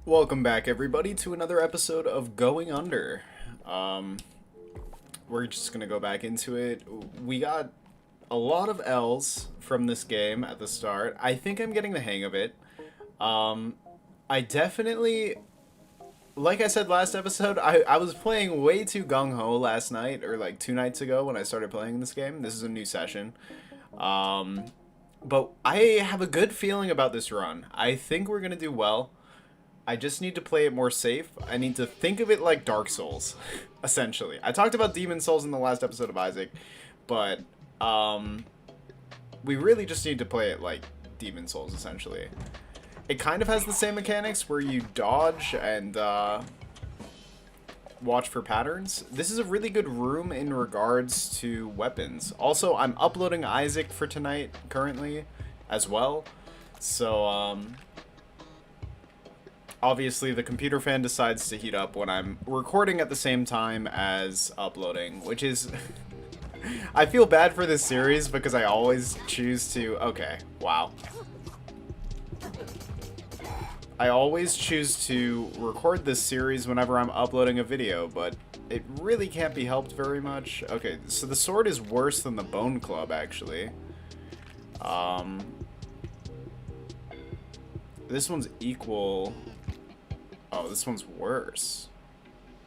Welcome back, everybody, to another episode of Going Under. Um, we're just gonna go back into it. We got a lot of L's from this game at the start. I think I'm getting the hang of it. Um, I definitely, like I said last episode, I was playing way too gung-ho last night, or like 2 nights ago when I started playing this game. This is a new session. Um, but I have a good feeling about this run. I think we're gonna do well. I just need to play it more safe. I need to think of it like Dark Souls, essentially. I talked about Demon Souls in the last episode of Isaac, but we really just need to play it like Demon Souls, essentially. It kind of has the same mechanics where you dodge and watch for patterns. This is a really good room in regards to weapons. Also, I'm uploading Isaac for tonight currently as well. So, obviously the computer fan decides to heat up when I'm recording at the same time as uploading, which is I feel bad for this series because I always choose to okay, wow. I always choose to record this series whenever I'm uploading a video, but it really can't be helped very much. Okay, so the sword is worse than the bone club, actually. This one's equal. Oh, this one's worse.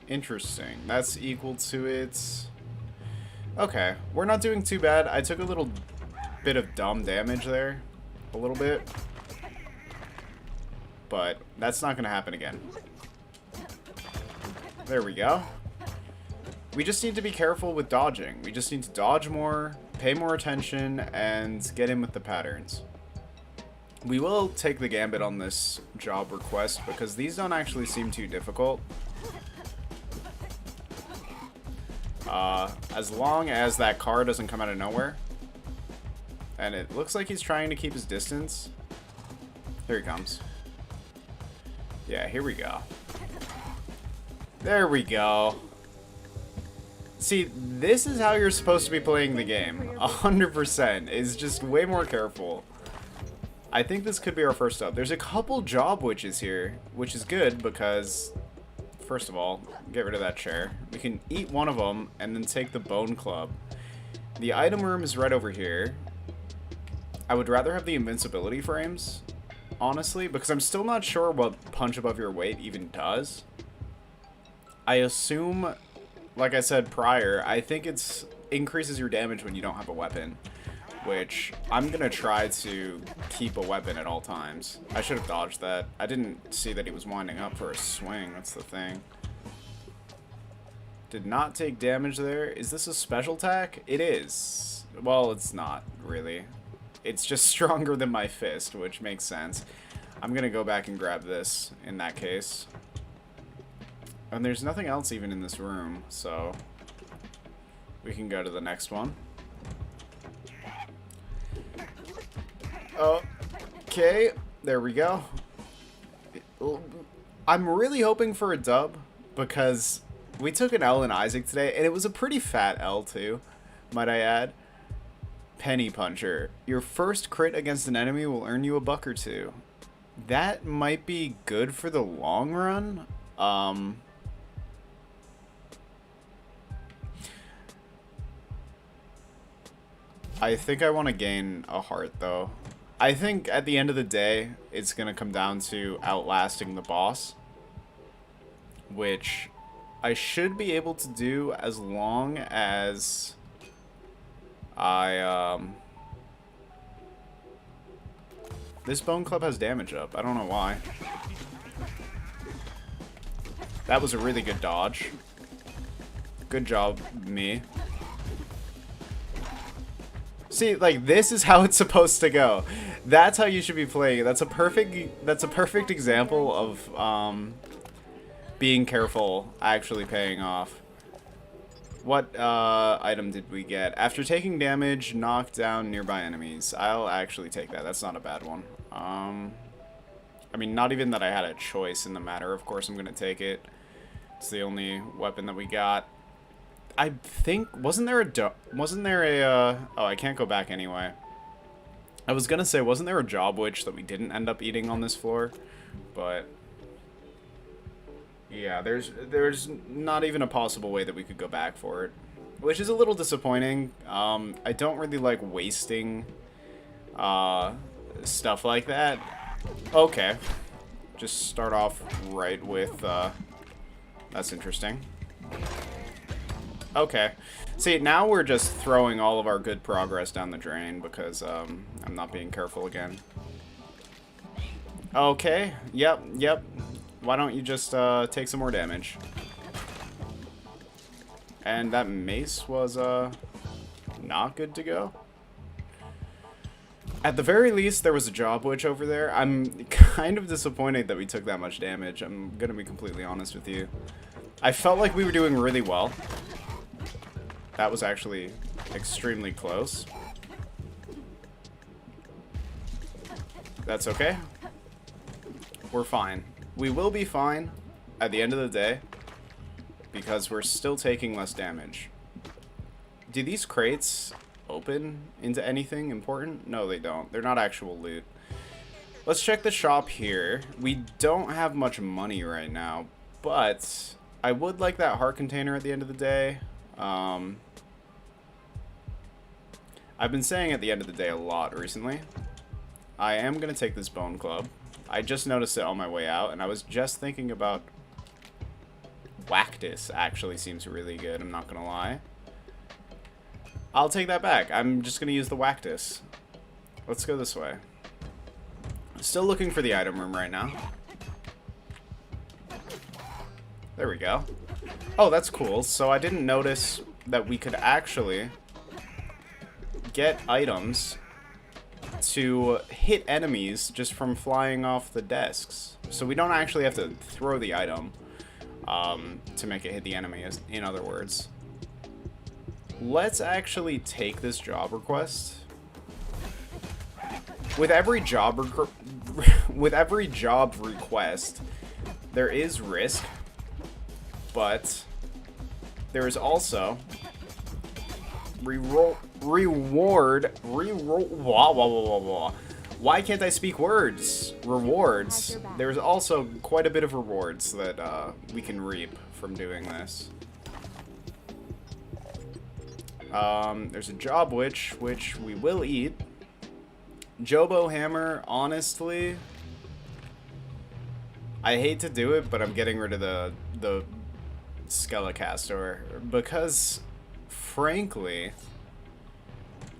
Interesting. That's equal to it. Okay, we're not doing too bad. I took a little bit of dumb damage there. A little bit. But that's not going to happen again. There we go. We just need to be careful with dodging. We just need to dodge more, pay more attention, and get in with the patterns. We will take the gambit on this job request because these don't actually seem too difficult. As long as that car doesn't come out of nowhere. And it looks like he's trying to keep his distance. Here he comes. Yeah, here we go. There we go. See, this is how you're supposed to be playing the game. 100% is just way more careful. I think this could be our first up. There's a couple job witches here, which is good because, first of all, get rid of that chair. We can eat one of them and then take the bone club. The item room is right over here. I would rather have the invincibility frames, honestly, because I'm still not sure what punch above your weight even does. I assume, like I said prior, I think it's increases your damage when you don't have a weapon. Which, I'm gonna try to keep a weapon at all times. I should have dodged that. I didn't see that he was winding up for a swing, that's the thing. Did not take damage there. Is this a special attack? It is. Well, it's not, really. It's just stronger than my fist, which makes sense. I'm gonna go back and grab this, in that case. And there's nothing else even in this room, so... we can go to the next one. Okay, there we go. I'm really hoping for a dub because we took an L in Isaac today, and it was a pretty fat L too, might I add. Penny Puncher. Your first crit against an enemy will earn you $1 or $2. That might be good for the long run. I think I want to gain a heart though. I think at the end of the day, it's going to come down to outlasting the boss. Which I should be able to do as long as I, This bone club has damage up. I don't know why. That was a really good dodge. Good job, me. See, like, this is how it's supposed to go. That's how you should be playing. That's a perfect example of being careful actually paying off. What item did we get? After taking damage, knock down nearby enemies. I'll actually take that. That's not a bad one. I mean, not even that I had a choice in the matter. Of course, I'm gonna take it. It's the only weapon that we got. I think, wasn't there a, oh, I can't go back anyway. I was gonna say, wasn't there a job witch that we didn't end up eating on this floor? But Yeah, there's not even a possible way that we could go back for it, which is a little disappointing. I don't really like wasting stuff like that. Okay, just start off right with that's interesting. Okay, see, now we're just throwing all of our good progress down the drain because I'm not being careful again. Okay, yep. Why don't you just take some more damage? And that mace was not good to go. At the very least, there was a job witch over there. I'm kind of disappointed that we took that much damage. I'm gonna be completely honest with you. I felt like we were doing really well. That was actually extremely close. That's okay. We're fine. We will be fine at the end of the day because we're still taking less damage. Do these crates open into anything important? No, they don't. They're not actual loot. Let's check the shop here. We don't have much money right now, but I would like that heart container at the end of the day. I've been saying at the end of the day a lot recently. I am going to take this bone club. I just noticed it on my way out, and I was just thinking about Wactus actually seems really good, I'm not going to lie. I'll take that back. I'm just going to use the Wactus. Let's go this way. Still looking for the item room right now. There we go. Oh, that's cool. So I didn't notice that we could actually get items to hit enemies just from flying off the desks. So we don't actually have to throw the item to make it hit the enemy, in other words. Let's actually take this job request. With every job request, there is risk, but there is also reward. Why can't I speak words? Rewards. There's also quite a bit of rewards that we can reap from doing this. There's a job witch, which we will eat. Jobo hammer, honestly, I hate to do it, but I'm getting rid of the Skelecastor because, frankly,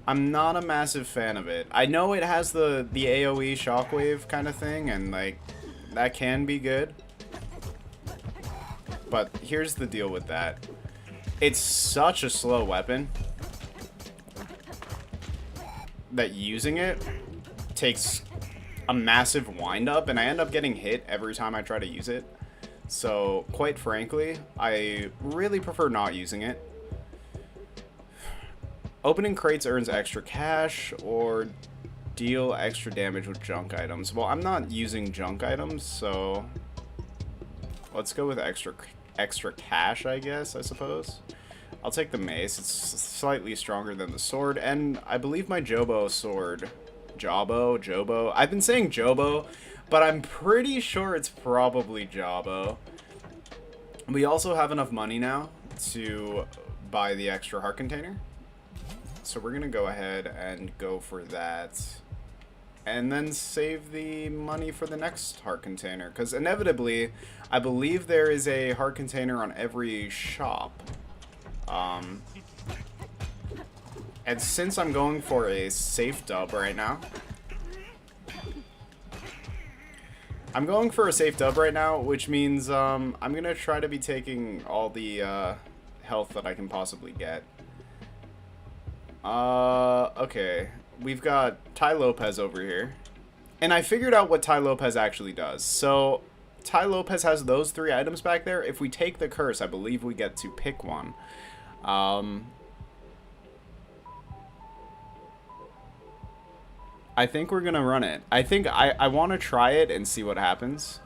I'm not a massive fan of it. I know it has the AoE shockwave kind of thing, and like that can be good. But here's the deal with that. It's such a slow weapon that using it takes a massive wind up, and I end up getting hit every time I try to use it. So, quite frankly, I really prefer not using it. Opening crates earns extra cash or deal extra damage with junk items. Well, I'm not using junk items, so let's go with extra cash, I guess, I suppose. I'll take the mace. It's slightly stronger than the sword, and I believe my Jobo sword... Jobo? I've been saying Jobo, but I'm pretty sure it's probably Jobo. We also have enough money now to buy the extra heart container. So we're going to go ahead and go for that. And then save the money for the next heart container. Because inevitably, I believe there is a heart container on every shop. And since I'm going for a safe dub right now, which means I'm going to try to be taking all the health that I can possibly get. Okay. We've got Tai Lopez over here. And I figured out what Tai Lopez actually does. So, Tai Lopez has those 3 items back there. If we take the curse, I believe we get to pick one. I think we're gonna run it. I think I want to try it and see what happens.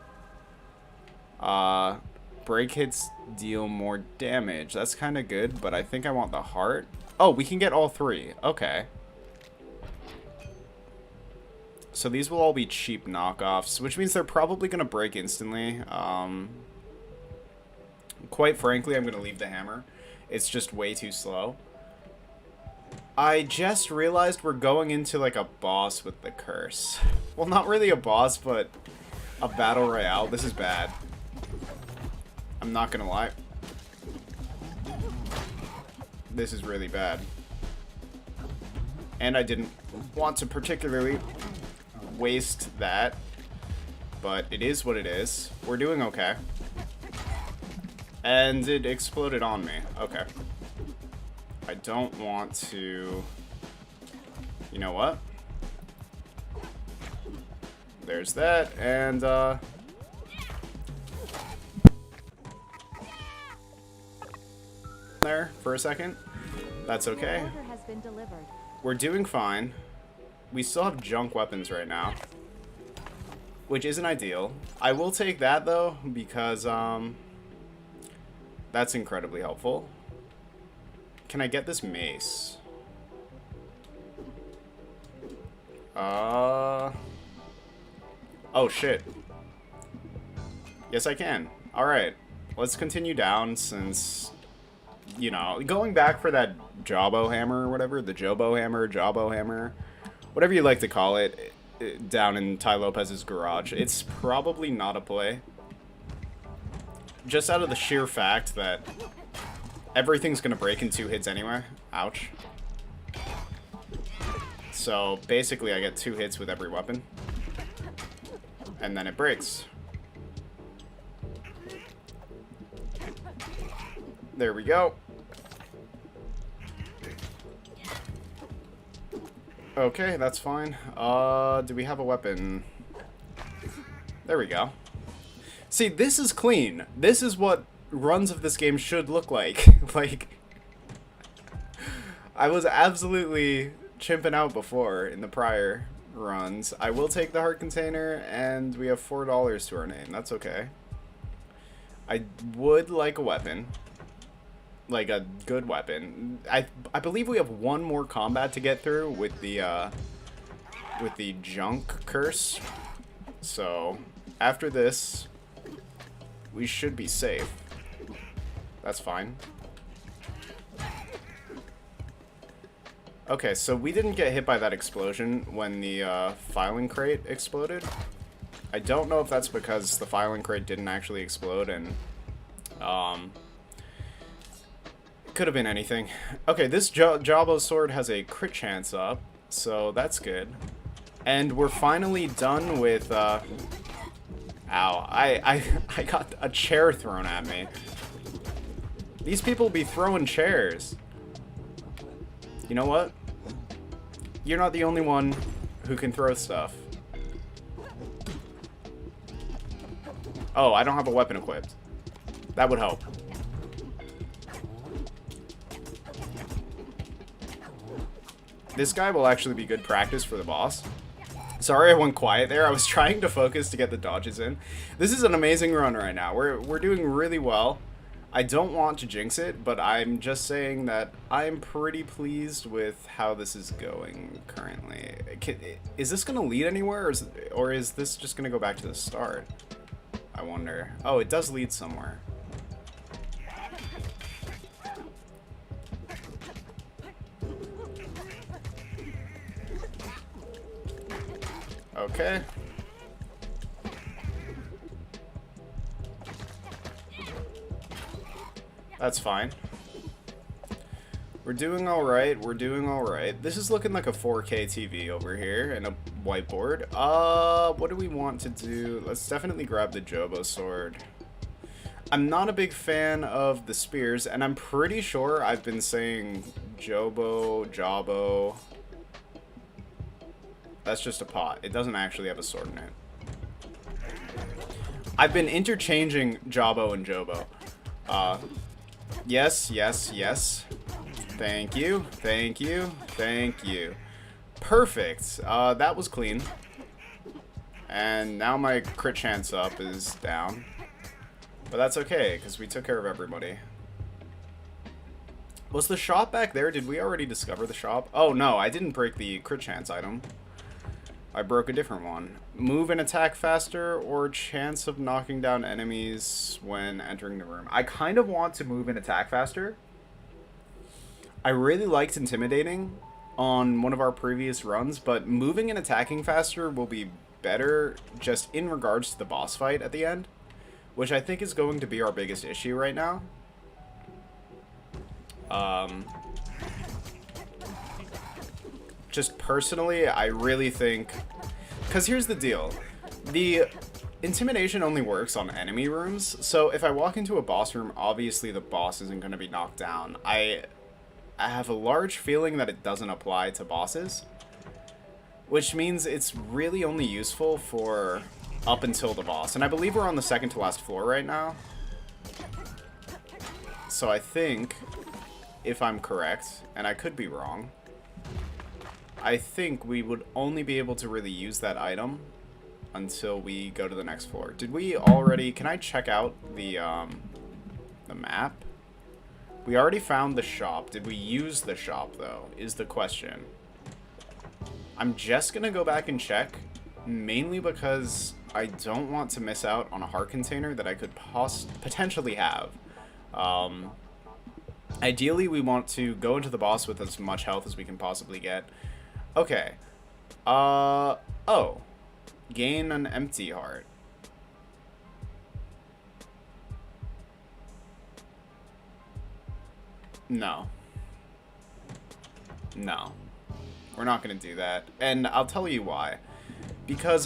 Break hits deal more damage. That's kind of good, but I think I want the heart. Oh, we can get all 3. Okay. So these will all be cheap knockoffs, which means they're probably gonna break instantly. Quite frankly, I'm going to leave the hammer. It's just way too slow. I just realized we're going into like a boss with the curse. Well, not really a boss, but a battle royale. This is bad. I'm not going to lie. This is really bad. And I didn't want to particularly waste that. But it is what it is. We're doing okay. And it exploded on me. Okay. I don't want to... You know what? There's that, and, there for a second. That's okay. Order has been delivered. We're doing fine. We still have junk weapons right now, which isn't ideal. I will take that, though, because, that's incredibly helpful. Can I get this mace? Oh, shit. Yes, I can. Alright. Let's continue down since, you know, going back for that Jawbo hammer or whatever, the Jobo hammer, Jawbo hammer, whatever you like to call it, down in Ty Lopez's garage. It's probably not a play. Just out of the sheer fact that everything's gonna break in 2 hits anyway. Ouch. So, basically I get 2 hits with every weapon. And then it breaks. There we go. Okay, that's fine. Do we have a weapon? There we go. See, this is clean. This is what runs of this game should look like. Like, I was absolutely chimping out before in the prior runs. I will take the heart container, and we have $4 to our name. That's okay. I would like a weapon. Like a good weapon. I believe we have one more combat to get through with the junk curse. So, after this, we should be safe. That's fine. Okay, so we didn't get hit by that explosion when the filing crate exploded. I don't know if that's because the filing crate didn't actually explode, and could have been anything. Okay, this Jawbo sword has a crit chance up, so that's good. And we're finally done with, ow, I got a chair thrown at me. These people be throwing chairs. You know what? You're not the only one who can throw stuff. Oh, I don't have a weapon equipped. That would help. This guy will actually be good practice for the boss. Sorry I went quiet there. I was trying to focus to get the dodges in. This is an amazing run right now. We're doing really well. I don't want to jinx it, but I'm just saying that I'm pretty pleased with how this is going currently. Is this going to lead anywhere, or is this just going to go back to the start? I wonder. Oh, it does lead somewhere. Okay. That's fine. We're doing alright, we're doing alright. This is looking like a 4K TV over here and a whiteboard. What do we want to do? Let's definitely grab the Jobo sword. I'm not a big fan of the spears, and I'm pretty sure I've been saying Jobo, Jawbo. That's just a pot. It doesn't actually have a sword in it. I've been interchanging Jawbo and Jobo. Yes, yes, yes. Thank you, thank you, thank you. Perfect. That was clean. And now my crit chance up is down. But that's okay, because we took care of everybody. Was the shop back there? Did we already discover the shop? Oh, no, I didn't break the crit chance item. I broke a different one. Move and attack faster, or chance of knocking down enemies when entering the room. I kind of want to move and attack faster. I really liked intimidating on one of our previous runs, but moving and attacking faster will be better just in regards to the boss fight at the end, which I think is going to be our biggest issue right now. Just personally, I really think... Because here's the deal. The intimidation only works on enemy rooms, so if I walk into a boss room, obviously the boss isn't going to be knocked down. I have a large feeling that it doesn't apply to bosses, which means it's really only useful for up until the boss. And I believe we're on the second to last floor right now. So I think, if I'm correct, and I could be wrong, I think we would only be able to really use that item until we go to the next floor. Did we already... Can I check out the map? We already found the shop. Did we use the shop, though, is the question. I'm just going to go back and check, mainly because I don't want to miss out on a heart container that I could potentially have. Ideally, we want to go into the boss with as much health as we can possibly get. Okay. Oh. Gain an empty heart. No. No. We're not going to do that. And I'll tell you why. Because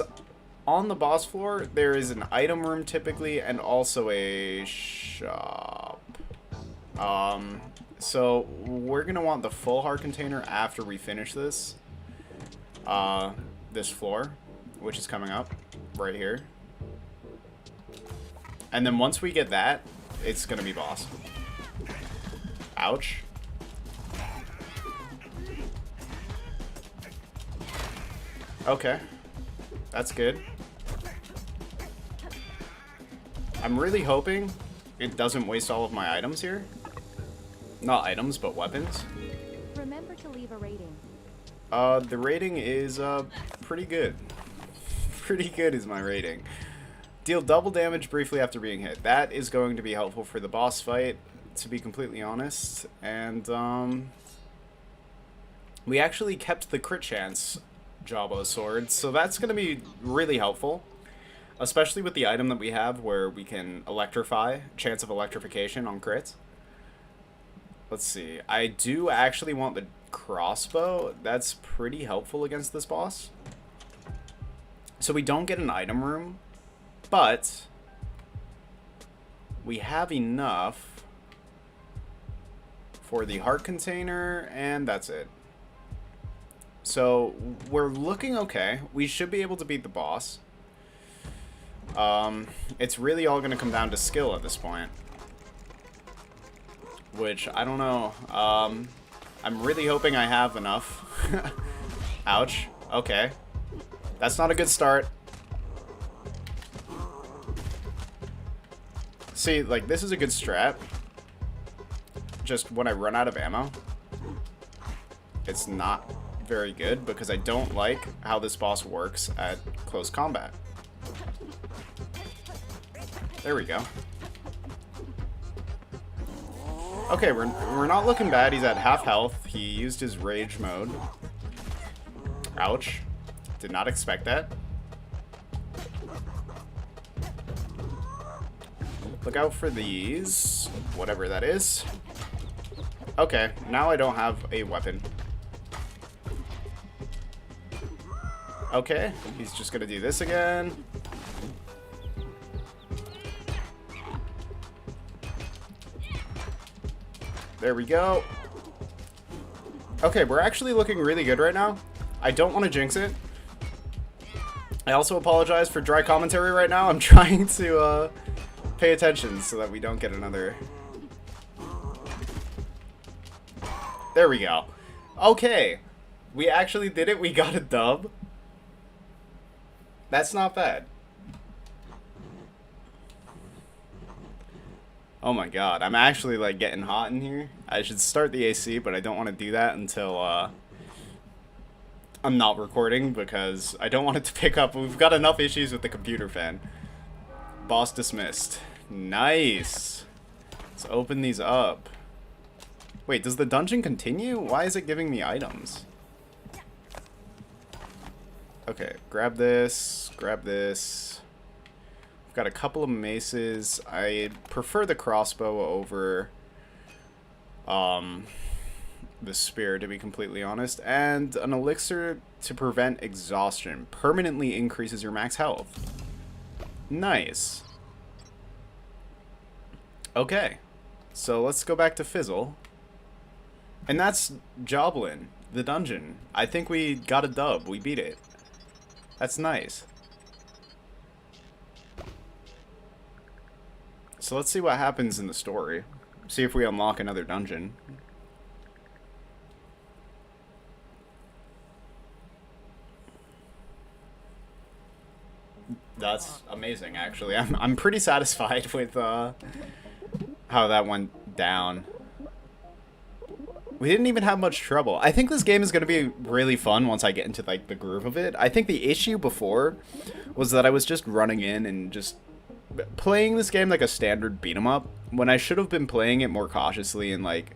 on the boss floor, there is an item room typically, and also a shop. So we're going to want the full heart container after we finish this. This floor, which is coming up right here. And then once we get that, it's going to be boss. Ouch. Okay. That's good. I'm really hoping it doesn't waste all of my items here. Not items, but weapons. Remember to leave a rating. The rating is, pretty good. Pretty good is my rating. Deal double damage briefly after being hit. That is going to be helpful for the boss fight, to be completely honest. And, we actually kept the crit chance Jawbo sword, so that's going to be really helpful. Especially with the item that we have where we can electrify, chance of electrification on crits. Let's see. I do actually want the crossbow. That's pretty helpful against this boss. So we don't get an item room, but we have enough for the heart container, and that's it. So we're looking okay. We should be able to beat the boss. It's really all going to come down to skill at this point. Which, I don't know. I'm really hoping I have enough. Ouch. Okay. That's not a good start. See, like, this is a good strat. Just when I run out of ammo, it's not very good because I don't like how this boss works at close combat. There we go. Okay, we're not looking bad. He's at half health. He used his rage mode. Ouch. Did not expect that. Look out for these. Whatever that is. Okay, now I don't have a weapon. Okay, he's just gonna do this again. There we go. Okay, we're actually looking really good right now. I don't want to jinx it. I also apologize for dry commentary right now. I'm trying to pay attention so that we don't get another... There we go. Okay. We actually did it. We got a dub. That's not bad. Oh my god, I'm actually like getting hot in here. I should start the AC, but I don't want to do that until I'm not recording because I don't want it to pick up. We've got enough issues with the computer fan. Boss dismissed. Nice. Let's open these up. Wait, does the dungeon continue? Why is it giving me items? Okay, grab this, grab this. We've got a couple of maces. I prefer the crossbow over the spear, to be completely honest. And an elixir to prevent exhaustion. Permanently increases your max health. Nice. Okay, so let's go back to Fizzle. And that's Joblin, the dungeon. I think we got a dub. We beat it. That's nice. So let's see what happens in the story. See if we unlock another dungeon. That's amazing, actually. I'm pretty satisfied with how that went down. We didn't even have much trouble. I think this game is going to be really fun once I get into like the groove of it. I think the issue before was that I was just running in and just playing this game like a standard beat 'em up when I should have been playing it more cautiously and like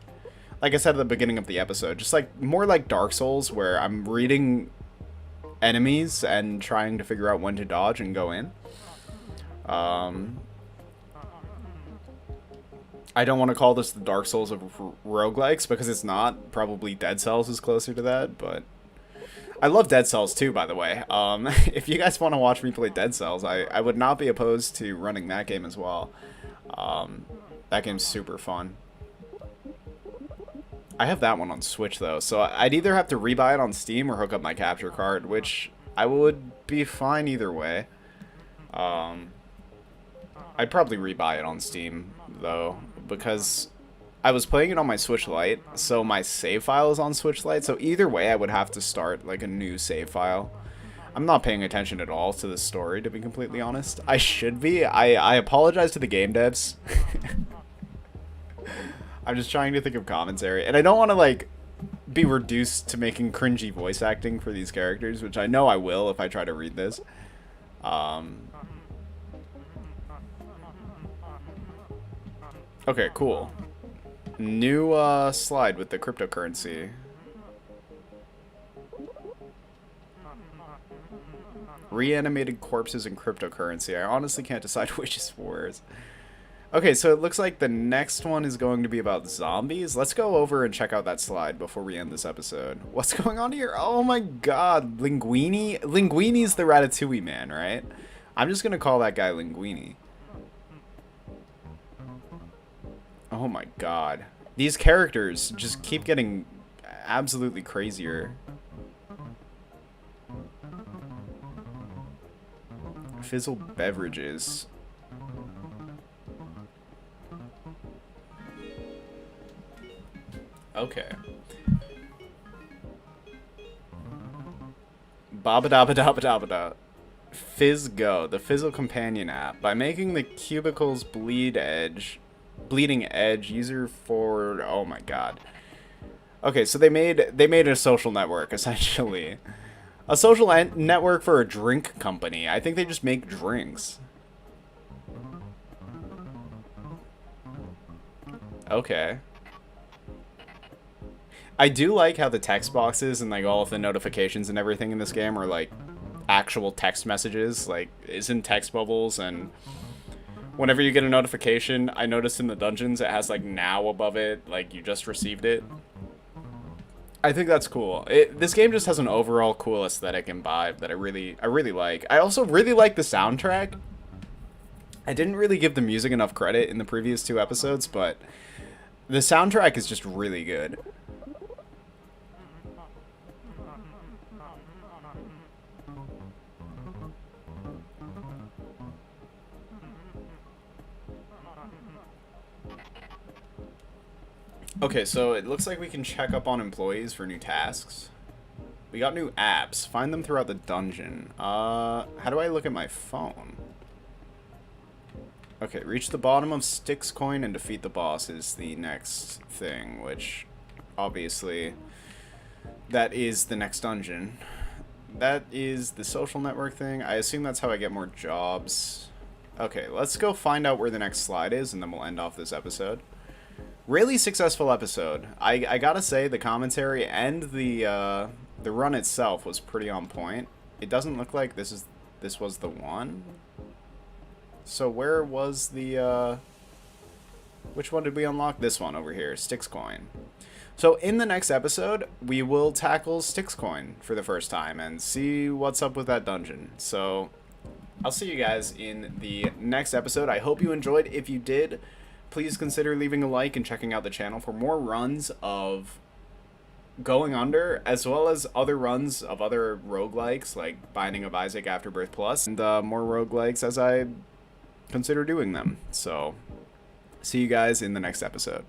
I said at the beginning of the episode, just like more like Dark Souls where I'm reading enemies and trying to figure out when to dodge and go in. I don't want to call this the Dark Souls of roguelikes because it's not. Probably Dead Cells is closer to that, but I love Dead Cells too, by the way. If you guys want to watch me play Dead Cells, I would not be opposed to running that game as well. That game's super fun. I have that one on Switch though, so I'd either have to rebuy it on Steam or hook up my capture card, which I would be fine either way. I'd probably rebuy it on Steam though, because I was playing it on my Switch Lite, so my save file is on Switch Lite, so either way I would have to start like a new save file. I'm not paying attention at all to the story, to be completely honest. I should be. I apologize to the game devs. I'm just trying to think of commentary, and I don't want to like be reduced to making cringy voice acting for these characters, which I know I will if I try to read this. Okay, cool. New slide with the cryptocurrency. Reanimated corpses and cryptocurrency. I honestly can't decide which is worse. Okay, so it looks like the next one is going to be about zombies. Let's go over and check out that slide before we end this episode. What's going on here? Oh my god, Linguini? Linguini's the Ratatouille man, right? I'm just gonna call that guy Linguini. Oh my god. These characters just keep getting absolutely crazier. Fizzle beverages. Okay. Babadabadabadabada. Fizz Go, the Fizzle companion app. By making the cubicles bleeding edge, user forward. Oh my god. Okay, so they made a social network essentially. A social network for a drink company. I think they just make drinks. Okay. I do like how the text boxes and like all of the notifications and everything in this game are like actual text messages, like is in text bubbles, and whenever you get a notification, I noticed in the dungeons it has like now above it, like you just received it. I think that's cool. This game just has an overall cool aesthetic and vibe that I really like. I also really like the soundtrack. I didn't really give the music enough credit in the previous 2 episodes, but the soundtrack is just really good. Okay, so it looks like we can check up on employees for new tasks. We got new apps. Find them throughout the dungeon. How do I look at my phone? Okay, reach the bottom of Styx Coin and defeat the boss is the next thing, which obviously that is the next dungeon. that is the social network thing. I assume that's how I get more jobs. Okay, let's go find out where the next slide is, and then we'll end off this episode. Really successful episode. I gotta say, the commentary and the run itself was pretty on point. It doesn't look like this was the one. So where was the, which one did we unlock? This one over here, Styx Coin. So in the next episode, we will tackle Styx Coin for the first time and see what's up with that dungeon. So I'll see you guys in the next episode. I hope you enjoyed. If you did, please consider leaving a like and checking out the channel for more runs of Going Under, as well as other runs of other roguelikes like Binding of Isaac Afterbirth Plus, and more roguelikes as I consider doing them. So see you guys in the next episode.